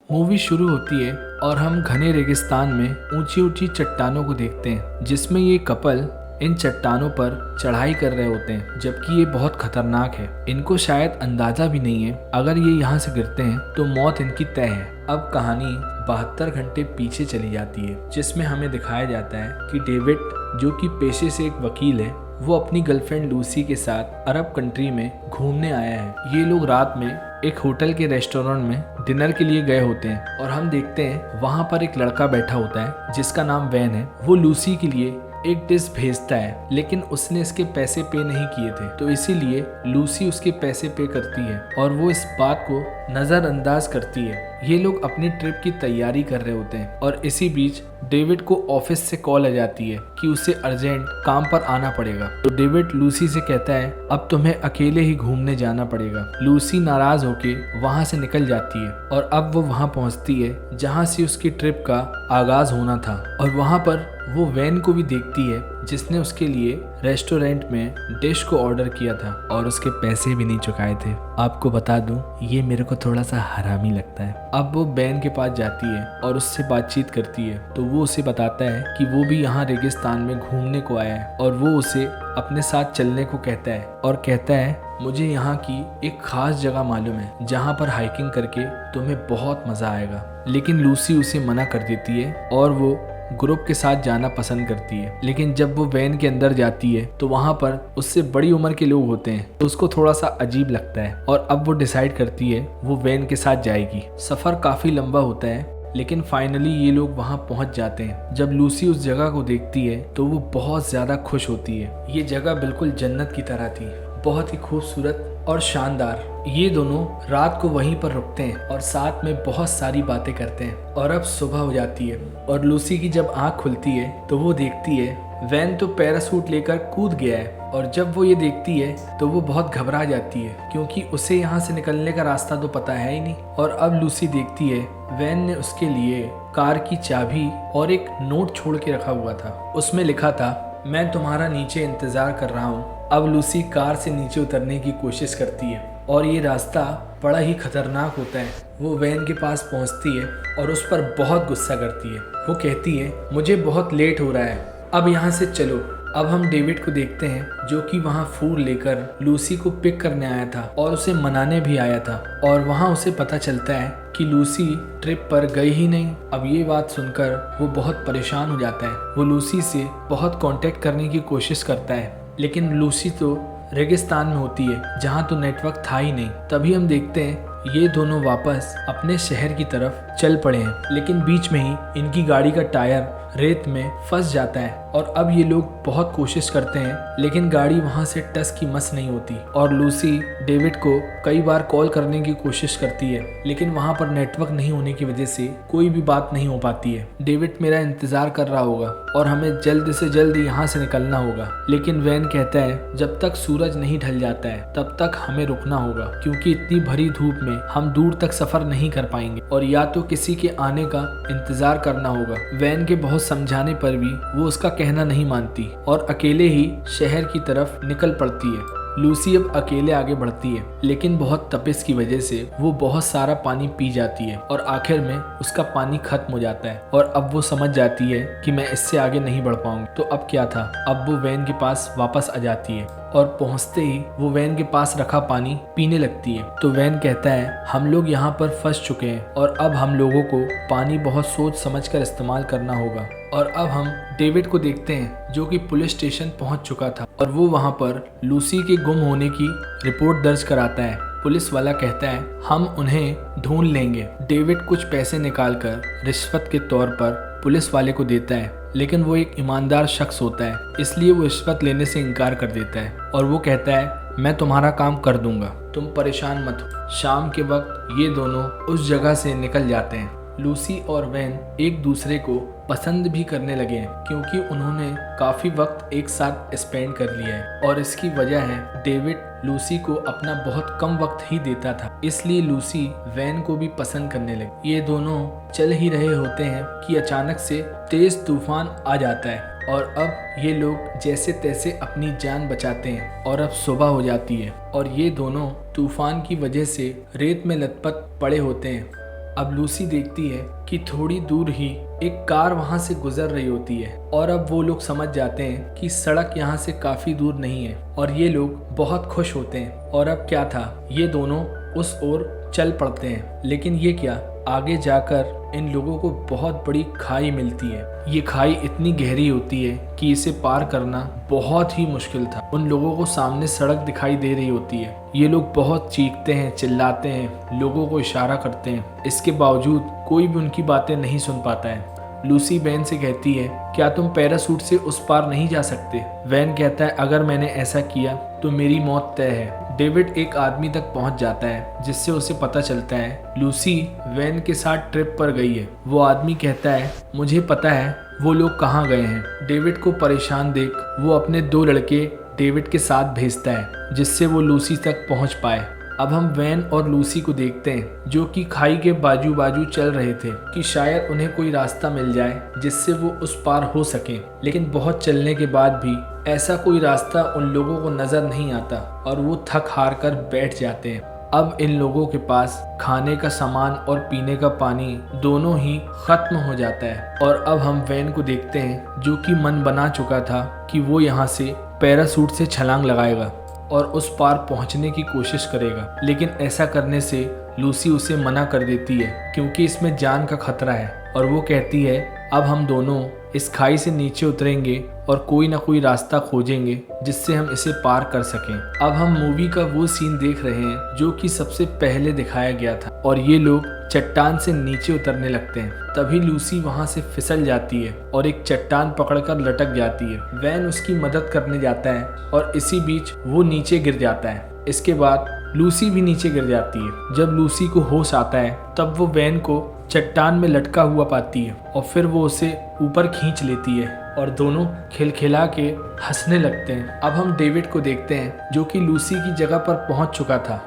Movie शुरू होती है और हम घने रेगिस्तान में ऊंची ऊंची चट्टानों को देखते हैं, जिसमें ये कपल इन चट्टानों पर चढ़ाई कर रहे होते हैं, जबकि ये बहुत खतरनाक है। इनको शायद अंदाजा भी नहीं है अगर ये यहाँ से गिरते हैं तो मौत इनकी तय है। अब कहानी 72 घंटे पीछे चली जाती है, जिसमें हमें दिखाया जाता है कि डेविड, जो कि पेशे से एक वकील है, वो अपनी गर्लफ्रेंड लूसी के साथ अरब कंट्री में घूमने आया है। ये लोग रात में एक होटल के रेस्टोरेंट में डिनर के लिए गए होते हैं और हम देखते हैं वहाँ पर एक लड़का बैठा होता है जिसका नाम वैन है। वो लूसी के लिए एक डिश भेजता है, लेकिन उसने इसके पैसे पे नहीं किए थे, तो इसीलिए लूसी उसके पैसे पे करती है और वो इस बात को नज़रअंदाज करती है। ये लोग अपनी ट्रिप की तैयारी कर रहे होते हैं और इसी बीच डेविड को ऑफिस से कॉल आ जाती है कि उसे अर्जेंट काम पर आना पड़ेगा। तो डेविड लूसी से कहता है अब तुम्हें अकेले ही घूमने जाना पड़ेगा। लूसी नाराज होके वहाँ से निकल जाती है और अब वो वहाँ पहुँचती है जहाँ से उसकी ट्रिप का आगाज होना था, और वहाँ पर वो वैन को भी देखती है जिसने उसके लिए रेस्टोरेंट में डिश को ऑर्डर किया था और उसके पैसे भी नहीं चुकाए थे। आपको बता दूं, ये मेरे को थोड़ा सा हरामी लगता है। अब वो वैन के पास जाती है और उससे बातचीत करती है, तो वो उसे बताता है कि वो भी यहाँ रेगिस्तान में घूमने को आया है और वो उसे अपने साथ चलने को कहता है और कहता है मुझे यहाँ की एक खास जगह मालूम है जहाँ पर हाइकिंग करके तुम्हें बहुत मजा आएगा। लेकिन लूसी उसे मना कर देती है और वो ग्रुप के साथ जाना पसंद करती है। लेकिन जब वो वैन के अंदर जाती है तो वहाँ पर उससे बड़ी उम्र के लोग होते हैं, तो उसको थोड़ा सा अजीब लगता है और अब वो डिसाइड करती है वो वैन के साथ जाएगी। सफ़र काफ़ी लंबा होता है, लेकिन फाइनली ये लोग वहाँ पहुँच जाते हैं। जब लूसी उस जगह को देखती है तो वो बहुत ज़्यादा खुश होती है। ये जगह बिल्कुल जन्नत की तरह थी, बहुत ही खूबसूरत और शानदार। ये दोनों रात को वहीं पर रुकते हैं और साथ में बहुत सारी बातें करते हैं। और अब सुबह हो जाती है और लूसी की जब आँख खुलती है तो वो देखती है वैन तो पैराशूट लेकर कूद गया है। और जब वो ये देखती है तो वो बहुत घबरा जाती है, क्योंकि उसे यहाँ से निकलने का रास्ता तो पता है ही नहीं। और अब लूसी देखती है वैन ने उसके लिए कार की चाबी और एक नोट छोड़ के रखा हुआ था। उसमें लिखा था मैं तुम्हारा नीचे इंतजार कर रहा हूँ। अब लूसी कार से नीचे उतरने की कोशिश करती है और ये रास्ता बड़ा ही खतरनाक होता है। वो वैन के पास पहुंचती है और उस पर बहुत गुस्सा करती है। वो कहती है मुझे बहुत लेट हो रहा है, अब यहाँ से चलो। अब हम डेविड को देखते हैं जो कि वहाँ फूल लेकर लूसी को पिक करने आया था और उसे मनाने भी आया था, और वहाँ उसे पता चलता है कि लूसी ट्रिप पर गई ही नहीं। अब ये बात सुनकर वो बहुत परेशान हो जाता है। वो लूसी से बहुत कांटेक्ट करने की कोशिश करता है, लेकिन लूसी तो रेगिस्तान में होती है जहाँ तो नेटवर्क था ही नहीं। तभी हम देखते हैं ये दोनों वापस अपने शहर की तरफ चल पड़े हैं, लेकिन बीच में ही इनकी गाड़ी का टायर रेत में फंस जाता है और अब ये लोग बहुत कोशिश करते हैं, लेकिन गाड़ी वहाँ से टस की मस नहीं होती। और लूसी डेविड को कई बार कॉल करने की कोशिश करती है, लेकिन वहाँ पर नेटवर्क नहीं होने की वजह से कोई भी बात नहीं हो पाती है। डेविड मेरा इंतजार कर रहा होगा और हमें जल्द से जल्द यहाँ से निकलना होगा, लेकिन वैन कहता है जब तक सूरज नहीं ढल जाता है तब तक हमें रुकना होगा, क्योंकि इतनी भरी धूप में हम दूर तक सफर नहीं कर पाएंगे और या तो किसी के आने का इंतजार करना होगा। वैन के बहुत समझाने पर भी वो उसका कहना नहीं मानती और अकेले ही शहर की तरफ निकल पड़ती है। लूसी अब अकेले आगे बढ़ती है, लेकिन बहुत तपिश की वजह से वो बहुत सारा पानी पी जाती है और आखिर में उसका पानी खत्म हो जाता है और अब वो समझ जाती है कि मैं इससे आगे नहीं बढ़ पाऊंगी। तो अब क्या था, अब वो वैन के पास वापस आ जाती है और पहुंचते ही वो वैन के पास रखा पानी पीने लगती है। तो वैन कहता है हम लोग यहाँ पर फंस चुके हैं और अब हम लोगों को पानी बहुत सोच समझकर इस्तेमाल करना होगा। और अब हम डेविड को देखते हैं जो कि पुलिस स्टेशन पहुंच चुका था और वो वहां पर लूसी के गुम होने की रिपोर्ट दर्ज कराता है। पुलिस वाला कहता है हम उन्हें ढूंढ लेंगे। डेविड कुछ पैसे निकालकर रिश्वत के तौर पर पुलिस वाले को देता है, लेकिन वो एक ईमानदार शख्स होता है, इसलिए वो रिश्वत लेने से इनकार कर देता है और वो कहता है मैं तुम्हारा काम कर दूंगा, तुम परेशान मत हो। शाम के वक्त ये दोनों उस जगह से निकल जाते हैं। लूसी और वैन एक दूसरे को पसंद भी करने लगे हैं, क्योंकि उन्होंने काफ़ी वक्त एक साथ स्पेंड कर लिया है और इसकी वजह है डेविड लूसी को अपना बहुत कम वक्त ही देता था, इसलिए लूसी वैन को भी पसंद करने लगी। ये दोनों चल ही रहे होते हैं कि अचानक से तेज तूफान आ जाता है और अब ये लोग जैसे तैसे अपनी जान बचाते हैं और अब सुबह हो जाती है और ये दोनों तूफान की वजह से रेत में लथपथ पड़े होते हैं। अब लूसी देखती है कि थोड़ी दूर ही एक कार वहां से गुजर रही होती है और अब वो लोग समझ जाते हैं कि सड़क यहाँ से काफी दूर नहीं है और ये लोग बहुत खुश होते हैं। और अब क्या था, ये दोनों उस ओर चल पड़ते हैं। लेकिन ये क्या, आगे जाकर इन लोगों को बहुत बड़ी खाई मिलती है। ये खाई इतनी गहरी होती है कि इसे पार करना बहुत ही मुश्किल था। उन लोगों को सामने सड़क दिखाई दे रही होती है। ये लोग बहुत चीखते हैं, चिल्लाते हैं, लोगों को इशारा करते हैं। इसके बावजूद कोई भी उनकी बातें नहीं सुन पाता है। लूसी वैन से कहती है, क्या तुम पैराशूट से उस पार नहीं जा सकते? वैन कहता है, अगर मैंने ऐसा किया तो मेरी मौत तय है। डेविड एक आदमी तक पहुंच जाता है जिससे उसे पता चलता है लूसी वैन के साथ ट्रिप पर गई है। वो आदमी कहता है, मुझे पता है वो लोग कहाँ गए हैं। डेविड को परेशान देख वो अपने 2 लड़के डेविड के साथ भेजता है जिससे वो लूसी तक पहुंच पाए। अब हम वैन और लूसी को देखते हैं जो कि खाई के बाजू बाजू चल रहे थे कि शायद उन्हें कोई रास्ता मिल जाए जिससे वो उस पार हो सके। लेकिन बहुत चलने के बाद भी ऐसा कोई रास्ता उन लोगों को नजर नहीं आता और वो थक हार कर बैठ जाते हैं। अब इन लोगों के पास खाने का सामान और पीने का पानी दोनों ही खत्म हो जाता है। और अब हम वैन को देखते हैं जो कि मन बना चुका था कि वो यहाँ से पैराशूट से छलांग लगाएगा और उस पार पहुंचने की कोशिश करेगा। लेकिन ऐसा करने से लूसी उसे मना कर देती है क्योंकि इसमें जान का खतरा है। और वो कहती है, अब हम दोनों इस खाई से नीचे उतरेंगे और कोई ना कोई रास्ता खोजेंगे जिससे हम इसे पार कर सकें। अब हम मूवी का वो सीन देख रहे हैं जो कि सबसे पहले दिखाया गया था और ये लोग चट्टान से नीचे उतरने लगते हैं। तभी लूसी वहां से फिसल जाती है और एक चट्टान पकड़कर लटक जाती है। वैन उसकी मदद करने जाता है और इसी बीच वो नीचे गिर जाता है। इसके बाद लूसी भी नीचे गिर जाती है। जब लूसी को होश आता है तब वो वैन को चट्टान में लटका हुआ पाती है और फिर वो उसे ऊपर खींच लेती है और दोनों खिलखिला के हंसने लगते हैं। अब हम डेविड को देखते हैं जो कि लूसी की जगह पर पहुंच चुका था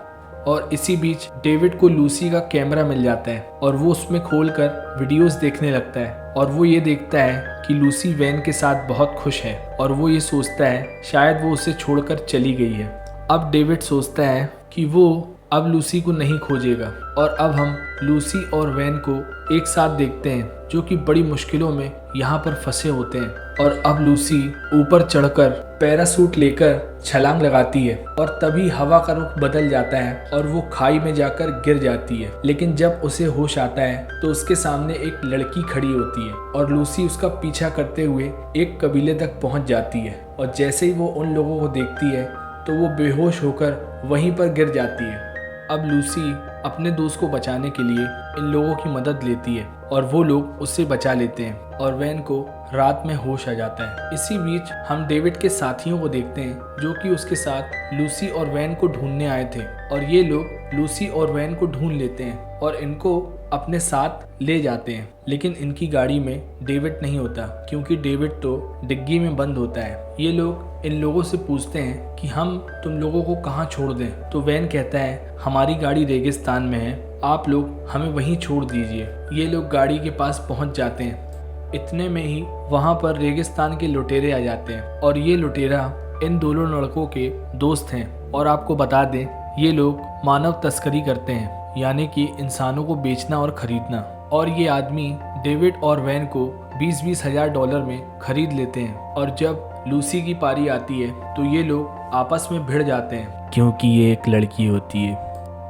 और इसी बीच डेविड को लूसी का कैमरा मिल जाता है और वो उसमें खोलकर वीडियोस देखने लगता है। और वो ये देखता है कि लूसी वैन के साथ बहुत खुश है और वो ये सोचता है शायद वो उसे छोड़कर चली गई है। अब डेविड सोचता है कि वो अब लूसी को नहीं खोजेगा। और अब हम लूसी और वैन को एक साथ देखते हैं जो कि बड़ी मुश्किलों में यहाँ पर फंसे होते हैं। और अब लूसी ऊपर चढ़कर पैराशूट लेकर छलांग लगाती है और तभी हवा का रुख बदल जाता है और वो खाई में जाकर गिर जाती है। लेकिन जब उसे होश आता है तो उसके सामने एक लड़की खड़ी होती है और लूसी उसका पीछा करते हुए एक कबीले तक पहुंच जाती है। और जैसे ही वो उन लोगों को देखती है तो वो बेहोश होकर वहीं पर गिर जाती है। अब लूसी अपने दोस्त को बचाने के लिए इन लोगों की मदद लेती है और वो लोग उससे बचा लेते हैं और वैन को रात में होश आ जाता है। इसी बीच हम डेविड के साथियों को देखते हैं जो कि उसके साथ लूसी और वैन को ढूंढने आए थे और ये लोग लूसी और वैन को ढूंढ लेते हैं और इनको अपने साथ ले जाते हैं। लेकिन इनकी गाड़ी में डेविड नहीं होता क्योंकि डेविड तो डिग्गी में बंद होता है। ये लोग इन लोगों से पूछते हैं कि हम तुम लोगों को कहाँ छोड़ दें। तो वैन कहता है, हमारी गाड़ी रेगिस्तान में है, आप लोग हमें वहीं छोड़ दीजिए। ये लोग गाड़ी के पास पहुंच जाते हैं। इतने में ही वहां पर रेगिस्तान के लुटेरे आ जाते हैं और ये लुटेरा इन दोनों लड़कों के दोस्त हैं। और आपको बता दें, ये लोग मानव तस्करी करते हैं, यानी कि इंसानों को बेचना और खरीदना। और ये आदमी डेविड और वैन को 20-20 हजार डॉलर में खरीद लेते हैं। और जब लूसी की पारी आती है तो ये लोग आपस में भिड़ जाते हैं क्योंकि ये एक लड़की होती है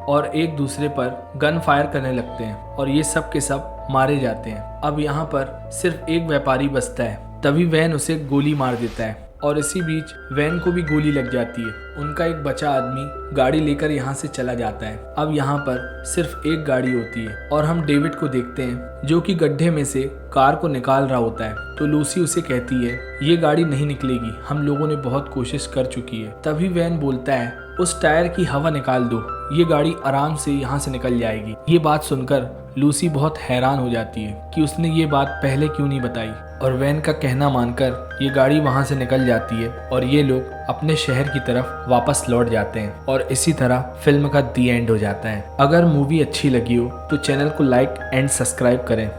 और एक दूसरे पर गन फायर करने लगते हैं और ये सब के सब मारे जाते हैं। अब यहाँ पर सिर्फ एक व्यापारी बचता है। तभी वैन उसे गोली मार देता है और इसी बीच वैन को भी गोली लग जाती है। उनका एक बचा आदमी गाड़ी लेकर यहाँ से चला जाता है। अब यहाँ पर सिर्फ एक गाड़ी होती है और हम डेविड को देखते हैं जो कि गड्ढे में से कार को निकाल रहा होता है। तो लूसी उसे कहती है, ये गाड़ी नहीं निकलेगी, हम लोगों ने बहुत कोशिश कर चुकी है। तभी वैन बोलता है, उस टायर की हवा निकाल दो, ये गाड़ी आराम से यहाँ से निकल जाएगी। ये बात सुनकर लूसी बहुत हैरान हो जाती है कि उसने ये बात पहले क्यों नहीं बताई। और वैन का कहना मानकर ये गाड़ी वहाँ से निकल जाती है और ये लोग अपने शहर की तरफ वापस लौट जाते हैं। और इसी तरह फिल्म का दी एंड हो जाता है। अगर मूवी अच्छी लगी हो तो चैनल को लाइक एंड सब्सक्राइब करें।